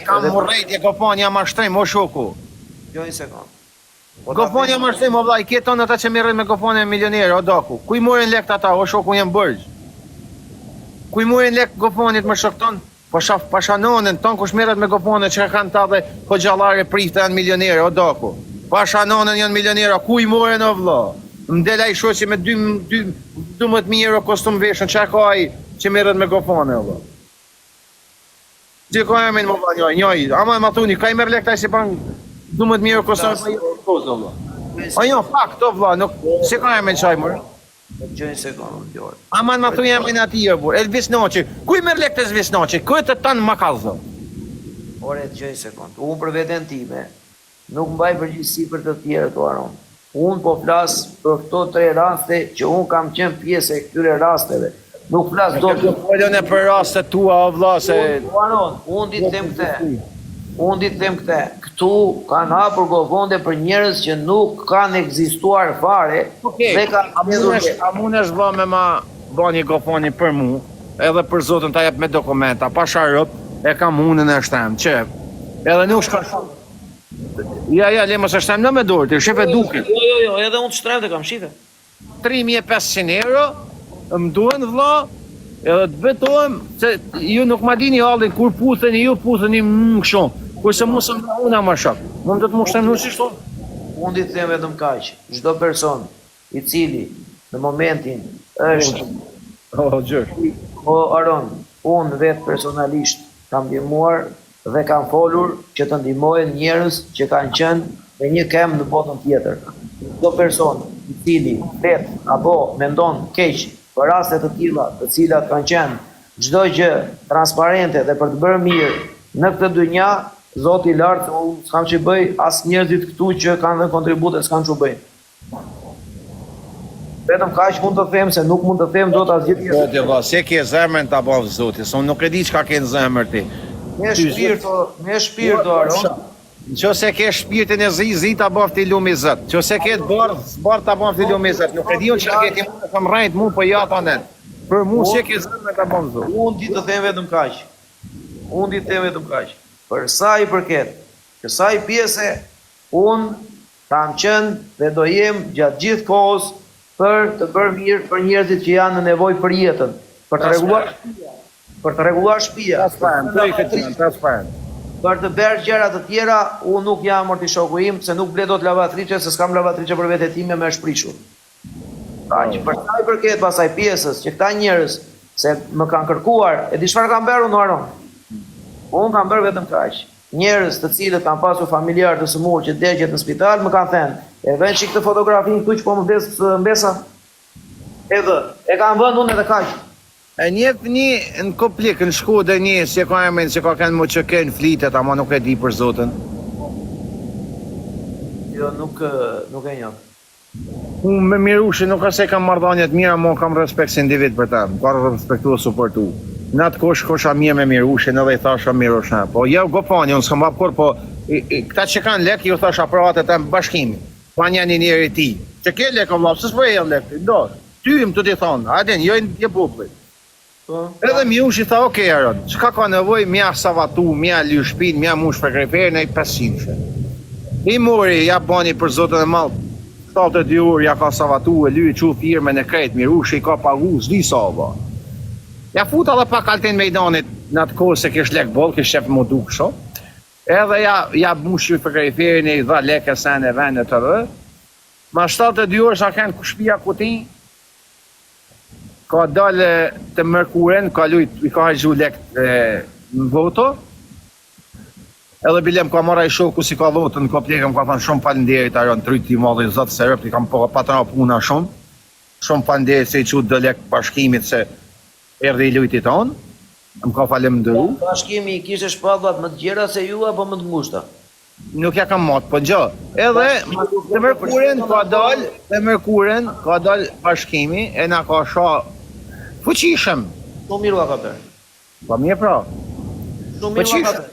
kam murrejtje Goponi jam ashtrim o shoku. Jo një sekond. Goponi jam ashtrim o vllai, keton ata që merren me Goponi milionerë o daku. Ku I morin lekt ata o shoku jam bërgj. Ku I morin lekt Goponit më shokton? Po shaf pashanonën ton kush merret me Goponi që kanë ta dhe po xhallare prifte janë milionerë o daku. Pashanonën janë milionerë, ku I moren o vlla? Mdela I shoqi me 12.000 euro kostum veshën, çka ka ai që merret me Goponi o vlla? Ti ka emrin më valla, njëj, ama më thoni, ka I merr lektaj si ban 12.000 euro kostum kozë vlla. A jo, fakt o vlla, nuk si ka emrin çaj më. Gjë një sekond, Gjor. Aman më thoni emrin atij o burr, Elvis Noçi. Ku I merr lektaj Elvis Noçi? Ku të tan më kallzo. Ore, gjë një sekond. Unë për veten time nuk mbaj përgjegjësi për të tjerët o Aron. Unë po flas për këto 3 raste që unë kam qenë pjesë e këtyre rasteve. Nuk flas do të folën për rastet tua o vlla se Aron, unë di të them këtë. Unë di të them këtë. Këtu kanë hapur govonde për njerëz që nuk kanë ekzistuar fare dhe kanë a mundesh vlla me ma bani Goponi për mu, edhe për Zotin ta jap me dokumenta, pa sharop, e kam unën e shtem, që edhe nuk shka shumë. Ja, le mos e shtem në me dorë, ti shefe duket. Jo, edhe unë të shtremte kam shife. 3.500 euro, më duhen vlla, edhe të betohem, se ju nuk ma dini hallin, kur putheni ju, putheni më kështu. Kurse mos më una më shok. Mund të më shtem nushi shtu. Unë di të them vetëm kaq. Çdo person I cili në momentin është O Aron, unë vetë personalisht kam ndihmuar dhe kam folur që të ndihmojnë njerëz që kanë qenë me një kem në botën tjetër. Çdo person I cili vetë apo mendon keq për raste të tilla, të cilat kanë qenë çdo gjë transparente dhe për të bërë mirë në këtë dynja, Zoti I lartë, unë s'kam që bëj as njerëzit këtu që kanë dhe kontribute, s'kam që bëj. Vetëm kaq mund të them se nuk mund të them do të asgjë tjetër. Zoti valla, se ke zemrën ta bëv Zoti, se unë nuk e di çka ke në zemër ti. Me shpirt Aron. Nëse ke shpirtin e zi ta bëv ti lumi Zot. Nëse ke të bardh ta bëv ti lumi Zot. Nuk e di unë çka ke ti mund të them rrejt mu, po ja tonë. Për mua se ke zemrën ta bëv Zot. Unë di të them vetëm kaq. Për sa I përket, kësaj pjese, unë kam qenë dhe do jem gjatë gjithë kohës për të bërë mirë për njerëzit që janë në nevojë për jetën, për të rregulluar shtëpia, për të bërë gjëra të tjera, unë nuk jam amortishoku im, se nuk ble dot lavatriçe, se s'kam lavatriçe për vete time me shprishur. Për sa I përket pasaj pjesës që këta njerëz se më kanë kërkuar, e di çfarë kam bërë unë Aron? Unë kam bërë vetëm kaq. Njerëz të cilët kanë pasur familjar të sëmurë që degjet në spital më kanë thënë, e vën çik të fotografinë këtu që po më mbesa. Edhe e kam vënë unë edhe kaq. E njep një në Koplik, në Shkodër një, si ka emrin, si ka kanë më që kënë flitet, ama nuk e di për Zotin. Jo, nuk e njoh. Unë me Mirushi nuk ase kam marrëdhënie të mira, mo kam respekt si individ për ta, ka respektu e suportu. Në atë kosha mirë me Mirushin edhe I thasha Mirushin, po jo Goponi, unë s'kam hap kur, po këta që kanë lek, ju thasha pravat e të bashkimi, pa një njëri ti, që ke lek o vlap, së s'po e janë lek, do, ty im të ti thonë, adin, jo I buplit. Edhe Mirushi tha, okej Aron, çka ka nevoj, mja savatu, mja ly shpin, mja mush për kreferin e I 500. I mori, ja bani për Zotën e Mallë, 72 orë ja ka savatu, e ly I qu firme në krejt, Mirushi I ka pagu, s'di sa ba. Ja futa dhe pak altin mejdanit në atë kohë se kish lek bol, kish shef më duk shumë. Edhe ja mushi për krejferin e I dha lek e sen e vendet të dhe. Ma 72 orë sa kënë shpia kuti, ka dalë të mërkuren, ka lujt, I ka hajgju lek në voto. Edhe bilem ka mara I shoku si ka votën në Koplikë, më ka thënë shumë falenderit Aron, tryti madhe I Zotë se rëpti, kam patëna puna shumë. Shumë falenderit se I qut dhe lek bashkimit se erdhi I lujti tonë, më ka falemnderu. Bashkimi I kishte shpallvat më të gjera se ju apo më të ngushta? Nuk ja kam matë, po gjë. Edhe të mërkuren ka dal bashkimi e na ka shoh fuqishëm. Shumë mirë ka bërë. Po mirë pra. Shumë mirë ka bërë.